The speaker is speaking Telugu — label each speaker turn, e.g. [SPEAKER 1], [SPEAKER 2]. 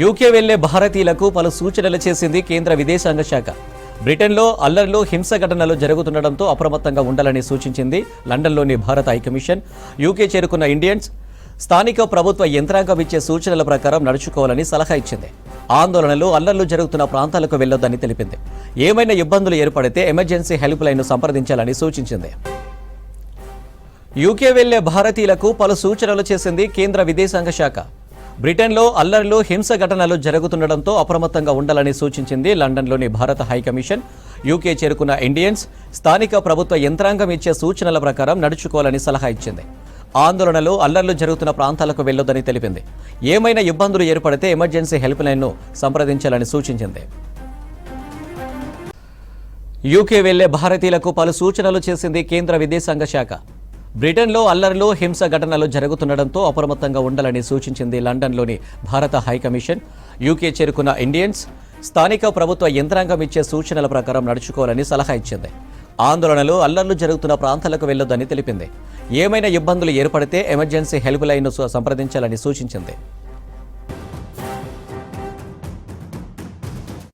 [SPEAKER 1] యూకే వెళ్లే భారతీయులకు పలు సూచనలు చేసింది కేంద్ర విదేశాంగ శాఖ. బ్రిటన్లో అల్లర్లు, హింస ఘటనలు జరుగుతుండటంతో అప్రమత్తంగా ఉండాలని సూచించింది లండన్లోని భారత హైకమిషన్. యూకే చేరుకున్న ఇండియన్స్ స్థానిక ప్రభుత్వ యంత్రాంగం ఇచ్చే సూచనల ప్రకారం నడుచుకోవాలని సలహా ఇచ్చింది. ఆందోళనలు, అల్లర్లు జరుగుతున్న ప్రాంతాలకు వెళ్లొద్దని తెలిపింది. ఏమైనా ఇబ్బందులు ఏర్పడితే ఎమర్జెన్సీ హెల్ప్ లైన్ను సంప్రదించాలని సూచించింది. యూకే వెళ్లే భారతీయులకు పలు సూచనలు చేసింది కేంద్ర విదేశాంగ శాఖ. బ్రిటన్లో అల్లర్లు, హింస ఘటనలు జరుగుతుండటంతో అప్రమత్తంగా ఉండాలని సూచించింది లండన్లోని భారత హైకమిషన్. యూకే చేరుకున్న ఇండియన్స్ స్థానిక ప్రభుత్వ యంత్రాంగం ఇచ్చే సూచనల ప్రకారం నడుచుకోవాలని సలహా ఇచ్చింది. ఆందోళనలు, అల్లర్లు జరుగుతున్న ప్రాంతాలకు వెళ్లొద్దని తెలిపింది. ఏమైనా ఇబ్బందులు ఏర్పడితే ఎమర్జెన్సీ హెల్ప్ లైన్ను సంప్రదించాలని సూచించింది. యూకే వెళ్లే భారతీయులకు పలు సూచనలు చేసింది కేంద్ర విదేశాంగ శాఖ. బ్రిటన్లో అల్లర్లు, హింస ఘటనలు జరుగుతుండటంతో అప్రమత్తంగా ఉండాలని సూచించింది లండన్లోని భారత హైకమిషన్. యూకే చేరుకున్న ఇండియన్స్ స్థానిక ప్రభుత్వ యంత్రాంగం ఇచ్చే సూచనల ప్రకారం నడుచుకోవాలని సలహా ఇచ్చింది. ఆందోళనలు, అల్లర్లు జరుగుతున్న ప్రాంతాలకు వెళ్లొద్దని తెలిపింది. ఏమైనా ఇబ్బందులు ఏర్పడితే ఎమర్జెన్సీ హెల్ప్ లైన్ను సంప్రదించాలని సూచించింది.